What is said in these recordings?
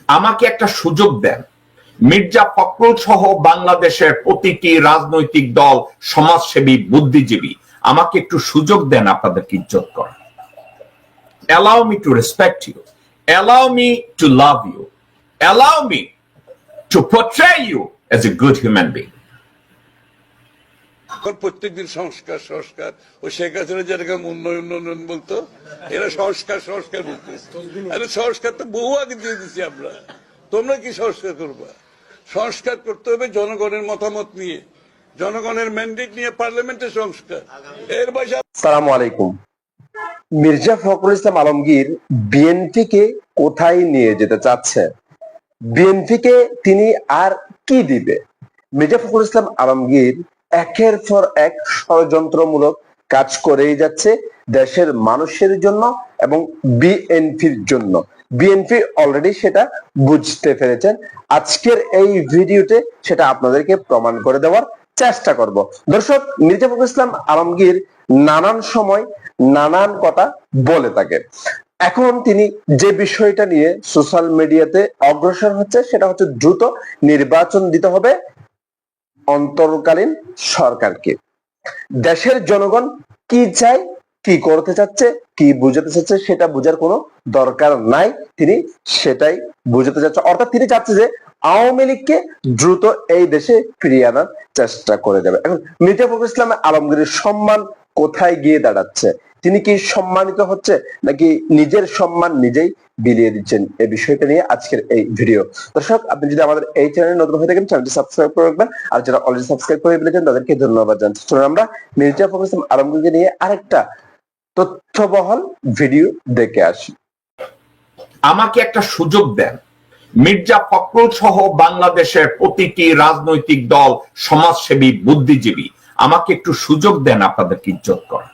আমাকে একটা সুযোগ দেন। মির্জা ফখরুল সহ বাংলাদেশের প্রতিটি রাজনৈতিক দল, সমাজসেবী, বুদ্ধিজীবী, আমাকে একটু সুযোগ দেন আপনাদেরকে ইজ্জত করার। Allow me to respect you. Allow me to love you. Allow me to portray you as a good human being. প্রত্যেকদিন সংস্কার সংস্কার, ও শেখ হাসিনা যেরকম উন্নয়ন উন্নয়ন বলতো, এরা সংস্কার সংস্কার বলতো। আরে সংস্কার তো বহু আগে দিয়ে দিচ্ছি আমরা, তোমরা কি সংস্কার করবা? সংস্কার করতে হবে জনগণের মতামত নিয়ে, জনগণের ম্যান্ডেট নিয়ে পার্লামেন্টের সংস্কার। এর বাইরে আসসালামু আলাইকুম। মির্জা ফখরুল ইসলাম আলমগীর বিএনপিকে কোথায় নিয়ে যেতে চাচ্ছে? বিএনপিকে তিনি আর কি দিবে? মির্জা ফখরুল ইসলাম আলমগীর একের পর এক ষড়যন্ত্রমূলক কাজ করেই যাচ্ছে দেশের মানুষের জন্য এবং বিএনপির জন্য। বিএনপি অলরেডি সেটা বুঝতে পেরেছেন। আজকের এই ভিডিওতে সেটা আপনাদেরকে প্রমাণ করে দেওয়ার চেষ্টা করব। দর্শক, মির্জা ফখরুল ইসলাম আলমগীর নানান সময় নানান কথা বলে থাকে। এখন তিনি যে বিষয়টা নিয়ে সোশ্যাল মিডিয়াতে অগ্রসর হচ্ছে সেটা হচ্ছে দ্রুত নির্বাচন দিতে হবে অন্তর্কালীন সরকারকে। দেশের জনগণ কি চায়, কি করতে চাচ্ছে, কি বুঝাতে চাচ্ছে সেটা বোঝার কোনো দরকার নাই, তিনি সেটাই বুঝাতে চাচ্ছে। অর্থাৎ তিনি চাচ্ছে যে আওয়ামী লীগকে দ্রুত এই দেশে ফিরিয়ে আনার চেষ্টা করে যাবে। এখন মির্জা ফখরুল ইসলাম আলমগীরের সম্মান কোথায় গিয়ে দাঁড়াচ্ছে? তিনি কি সম্মানিত হচ্ছে নাকি নিজের সম্মান নিজেই বিলিয়ে দিচ্ছেন? এই বিষয়টা নিয়ে আজকের এই ভিডিও। দর্শক, আপনি যদি আমাদের এই চ্যানেলে নতুন হয়ে থাকেন চ্যানেলটি সাবস্ক্রাইব করে রাখবেন, আর যারা অলরেডি সাবস্ক্রাইব করে ফেলেছেন তাদেরকে ধন্যবাদ জানাচ্ছি। চলুন আমরা মির্জা ফখরুল ইসলাম আলমগীরকে নিয়ে আরেকটা তথ্যবহল ভিডিও দেখে আসি। আমাকে একটা সুযোগ দেন। মির্জা ফখরুল সহ বাংলাদেশের প্রতিটি রাজনৈতিক দল, সমাজসেবী, বুদ্ধিজীবী, আমাকে একটু সুযোগ দেন আপনাদেরকে ইজ্জত করার।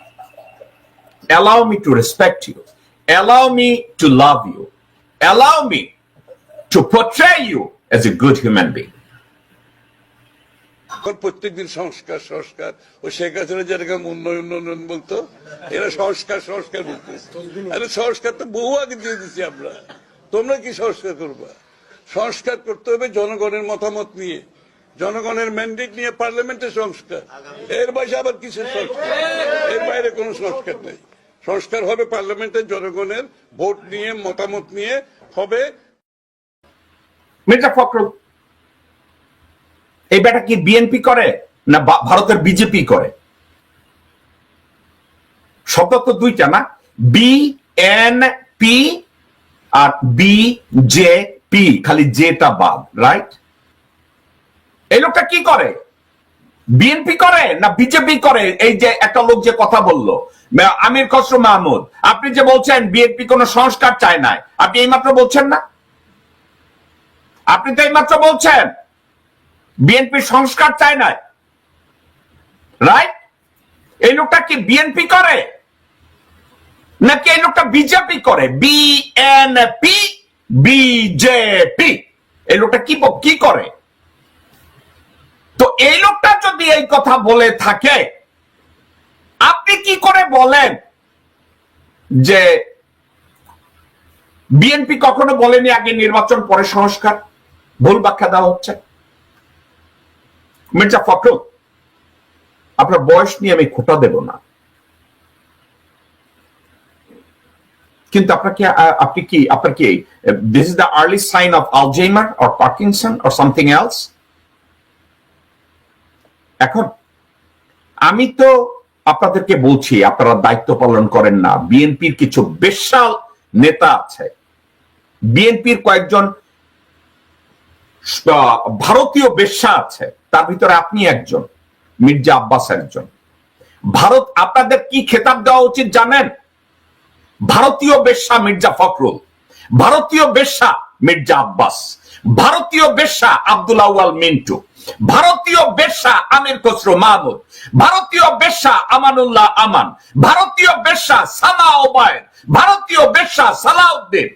Allow me to respect you. Allow me to love you. Allow me to portray you as a good human being. প্রত্যেকদিন সংস্কার সংস্কার, ও শেখ হাসিনা যেরকম উন্নয়ন উন্নয়ন বলতো, এরা সংস্কার সংস্কার বলতো। আরে সংস্কার তো বহু আগে দিয়ে দিচ্ছি আমরা, তোমরা কি সংস্কার করবা? সংস্কার করতে হবে জনগণের মতামত নিয়ে, জনগণের ম্যান্ডেট নিয়ে পার্লামেন্টের সংস্কার। এর বাইরে আবার কিসের সংস্কার? এর বাইরে কোনো সংস্কার নেই। সংস্কার হবে পার্লামেন্টের জনগণের ভোট নিয়ে, মতামত নিয়ে হবে। মির্জা ফখরুল এই ব্যাটা কি বিএনপি করে না ভারতের বিজেপি করে? শব্দ তো দুইটা না, বিএনপি আর বিজেপি, খালি জেটা বাদ, রাইট? এই লোকটা কি করে? বিএনপি করে না বিজেপি করে? এই যে একটা লোক যে কথা বললো আমির খসরু মাহমুদ, আপনি যে বলছেন বিএনপি কোন সংস্কার চায় না, আপনি এইমাত্র বলছেন না? আপনি তো এইমাত্র বলছেন বিএনপি সংস্কার চায় না, রাইট? এই লোকটা কি বিএনপি করে নাকি এই লোকটা বিজেপি করে? বিএনপি বিজেপি, এই লোকটা কি করে? তো এই লোকটা যদি এই কথা বলে থাকে, আপনি কি করে বলেন যে বিএনপি কখনো বলেনি আগে নির্বাচন পরে সংস্কার? ভুল ব্যাখ্যা দেওয়া হচ্ছে। মির্জা ফখরুল, আপনার বয়স নিয়ে আমি খোঁটা দেব না, কিন্তু আপনার কি this is the early sign of Alzheimer or Parkinson or something else? এখন আমি তো আপনাদেরকে বলছি আপনারা দায়িত্ব পালন করেন না। বিএনপির কিছু বেশ্যাল নেতা আছে, বিএনপির কয়েকজন ভারতীয় বেশ্যা আছে, তার ভিতরে আপনি একজন, মির্জা আব্বাস একজন। ভারত আপনাদের কি খেতাব দেওয়া উচিত জানেন? ভারতীয় বেশ্যা মির্জা ফখরুল, ভারতীয় বেশ্যা মির্জা আব্বাস, ভারতীয় বেশ্যা আব্দুল আউয়াল মিন্টু, ভারতীয় বেশ্যা আমির খসরু মাহমুদ, ভারতীয় বেশ্যা আমানুল্লাহ আমান, ভারতীয় বেশ্যা সানা ওবায়েদ, ভারতীয় বেশ্যা সালাউদ্দিন,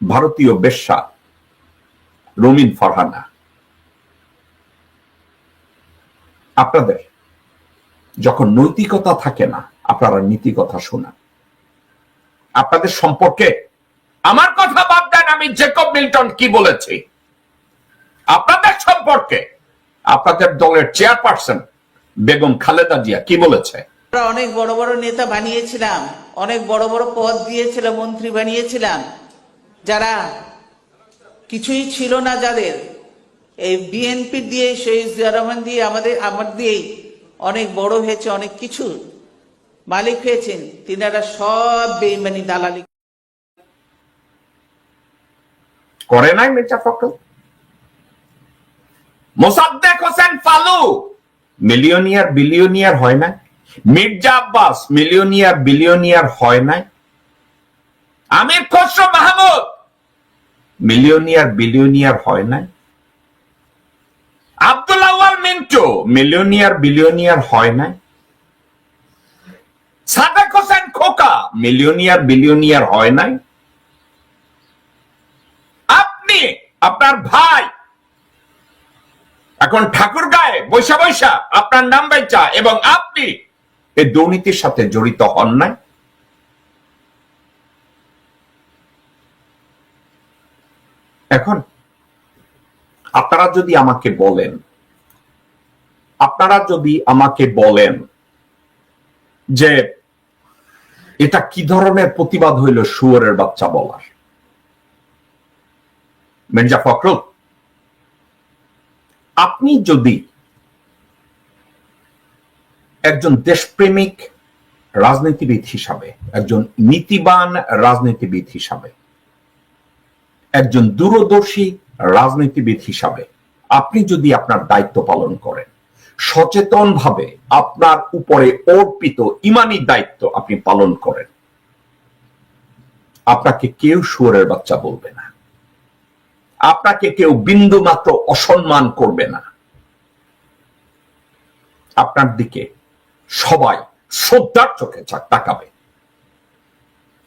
ভারতীয় বেশ্যা রমিন ফারহানা। আপনাদের যখন নৈতিকতা থাকে না, আপনারা নীতি কথা শোনান। আপনাদের সম্পর্কে আমার কথা বাদ দেন, আমি জেকব মিল্টন কি বলেছি আপনাদের সম্পর্কে, আপনাদের দলের চেয়ারপারসন বেগম খালেদা জিয়া কি বলেছে? আমরা অনেক বড় বড় নেতা বানিয়েছিলাম, অনেক বড় বড় পদ দিয়েছিলাম, মন্ত্রী বানিয়েছিলাম, যারা কিছুই ছিল না, যাদের এই বিএনপি দিয়ে, শহীদ জিয়া রহমান দিয়ে, আমার দিয়েই অনেক বড় হয়েছে, অনেক কিছু মালিক হয়েছেন, তিনারা সব বেইমানি দালালি করে নাই মির্জা ফখরুল? মোসাদ্দেক হোসেন ফালু মিলিয়নিয়ার বিলিয়নিয়ার হয় না? মির্জা আব্বাস মিলিয়নিয়ার বিলিয়নিয়ার হয় নাই? আমির খসরু মাহমুদ মিলিয়নিয়ার বিলিয়নিয়ার হয় নাই? আব্দুল আউয়াল মিন্টু মিলিয়নিয়ার বিলিয়নিয়ার হয় নাই? সাদেক হোসেন খোকা মিলিয়নিয়ার বিলিয়নিয়ার হয় নাই? আপনি, আপনার ভাই এখন ঠাকুরগাঁয়ে বৈশা বৈশা আপনার নাম বেচা, এবং আপনি এই দুর্নীতির সাথে জড়িত হন নাই? এখন আপনারা যদি আমাকে বলেন যে এটা কি ধরনের প্রতিবাদ হইল শুয়োরের বাচ্চা বলার, মির্জা ফখরুল, আপনি যদি একজন দেশপ্রেমিক রাজনীতিবিদ হিসাবে, একজন নীতিবান রাজনীতিবিদ হিসাবে, একজন দূরদর্শী রাজনীতিবিদ হিসাবে আপনি যদি আপনার দায়িত্ব পালন করেন, সচেতনভাবে আপনার উপরে অর্পিত ইমানি দায়িত্ব আপনি পালন করেন, আপনাকে কেউ শুয়োরের বাচ্চা বলবে না, আপনাকে কেউ বিন্দু মাত্র অসম্মান করবে না, আপনার দিকে সবাই শ্রদ্ধার চোখে তাকাবে।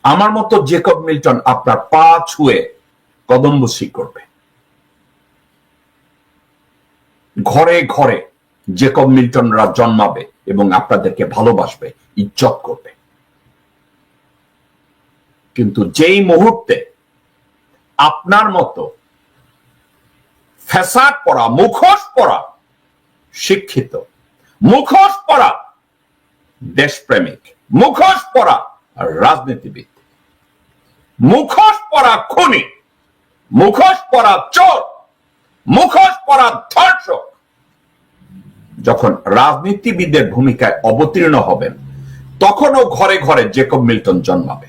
আমার মতো জেকব মিল্টন আপনার পা ছুঁয়ে কদমবুসি করবে। ঘরে ঘরে জেকব মিল্টনরা জন্মাবে এবং আপনাদেরকে ভালোবাসবে, ইজ্জত করবে। কিন্তু যেই মুহূর্তে আপনার মতো ফ্যাসাদ পড়া, মুখোশ পড়া শিক্ষিত, মুখোশ পড়া দেশপ্রেমিক, মুখোশ পড়া রাজনীতিবিদ, মুখোশ পড়া খুনি, মুখোশ পড়া চোর, মুখোশ পড়া ধর্ষক যখন রাজনীতিবিদের ভূমিকায় অবতীর্ণ হবেন, তখনও ঘরে ঘরে জেকব মিল্টন জন্মাবে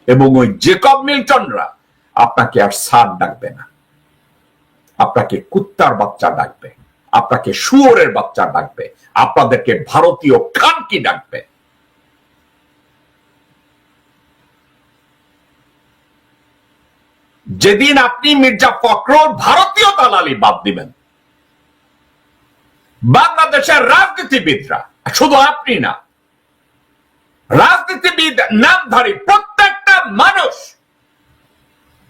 এবং ওই জেকব মিল্টনরা আপনাকে আর স্যার ডাকবে না, আপনাকে কুত্তার বাচ্চা ডাকবে, আপনাকে শুয়োরের বাচ্চা ডাকবে, আপনাদেরকে ভারতীয় খানকি ডাকবে। যেদিন আপনি মির্জা ফখরুল ভারতীয় দালালি বাদ দিবেন, বাংলাদেশের রাজনীতিবিদরা, শুধু আপনি না, রাজনীতিবিদ নামধারী প্রত্যেকটা মানুষ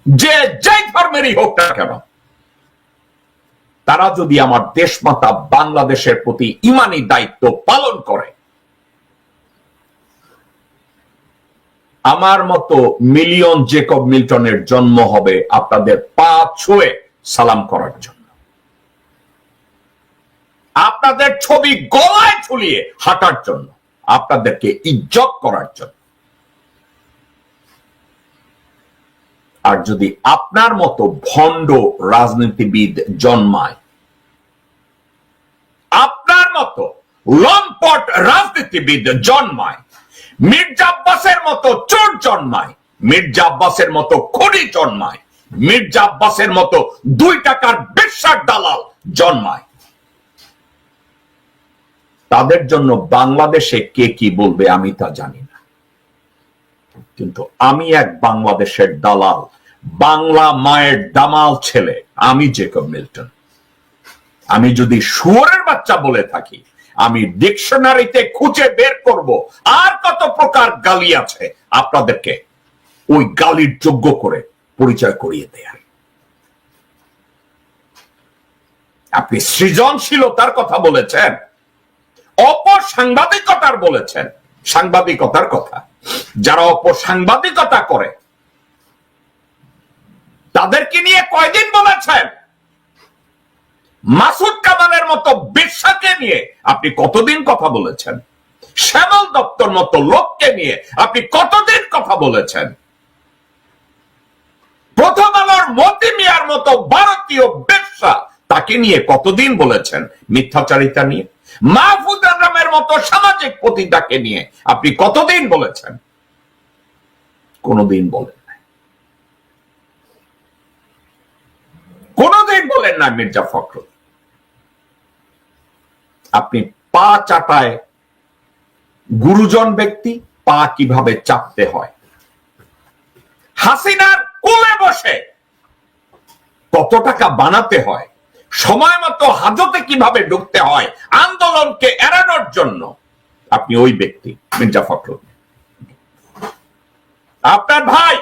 যে যেই ধর্মেরই হোক না কেন, তারা যদি আমার দেশমাতা বাংলাদেশের প্রতি ইমানি দায়িত্ব পালন করে, আমার মতো মিলিয়ন জেকব মিল্টনের জন্ম হবে আপনাদের পা ছুঁয়ে সালাম করার জন্য, আপনাদের ছবি গলায় ঝুলিয়ে হাঁটার জন্য, আপনাদেরকে ইজ্জত করার জন্য। আর যদি আপনার মতো ভণ্ড রাজনীতিবিদ জন্মায়, আপনার মতো লম্পট রাজনীতিবিদ জন্মায়, মির্জা আব্বাসের মতো চোর জন্মায়, মির্জা আব্বাসের মতো খুনি জন্মায়, মির্জা আব্বাসের মতো 2 টাকার বেশ্যার দালাল জন্মায়, তাদের জন্য বাংলাদেশে কে কি বলবে আমি তা জানি না, কিন্তু আমি এক বাংলাদেশের দালাল, বাংলা মায়ের দামাল ছেলে, আমি জেকব মিল্টন। আমি যদি শুয়োরের বাচ্চা বলে থাকি, আমি ডিকশনারিতে খুঁজে বের করব আর কত প্রকার গালি আছে, আপনাদেরকে ওই গালির যোগ্য করে পরিচয় করিয়ে দেয়ার। আপনি সৃজনশীলতার কথা বলেছেন, অপসাংবাদিকতার বলেছেন, সাংবাদিকতার কথা। যারা অপসাংবাদিকতা করে তাদেরকে নিয়ে কয়দিন বলেছেন? মাসুদ কামালের মতো বেশ্যাকে নিয়ে আপনি কতদিন কথা বলেছেন? শ্যামল দত্তর মতো লোককে নিয়ে আপনি কতদিন কথা বলেছেন? প্রথম আলোর মতি মিয়ার মতো ভারতীয় বেশ্যা, তাকে নিয়ে কতদিন বলেছেন? মিথ্যাচারিতা নিয়ে। মাহফুজ আলমের মতো সামাজিক পতিতাকে নিয়ে আপনি কতদিন বলেছেন? কোনদিন বলেন নাই, কোনদিন বলেন না। মির্জা ফখরুল, আপনি পা চাটায় গুরুজন ব্যক্তি, পা কিভাবে চাপতে হয়, হাসিনার কোলে বসে কত টাকা বানাতে হয়, সময় মতো হাজতে কিভাবে ঢুকতে হয় আন্দোলনকে এড়ানোর জন্য, আপনি ওই ব্যক্তি মির্জা ফখরুল। আপনার ভাই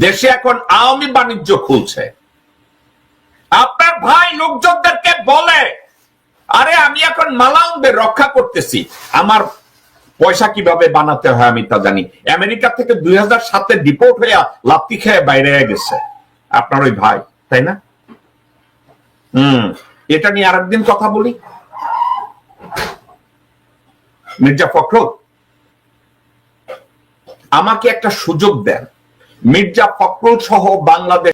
দেশে এখন আওয়ামী বাণিজ্য খুলছে। আপনার ভাই লোকজনদেরকে বলে, আরে আমি এখন মালাউনদের রক্ষা করতেছি, আমার পয়সা কিভাবে বানাতে হয় আমি তা জানি। আমেরিকা থেকে 2007 ডিপোর্ট হয়ে লাত্তি খেয়ে বাইরে গেছে আপনার ওই ভাই, তাই না? এটা নিয়ে আরেকদিন কথা বলি। মির্জা ফখরুল, আমাকে একটা সুযোগ দেন। মির্জা ফখরুল সহ বাংলাদেশ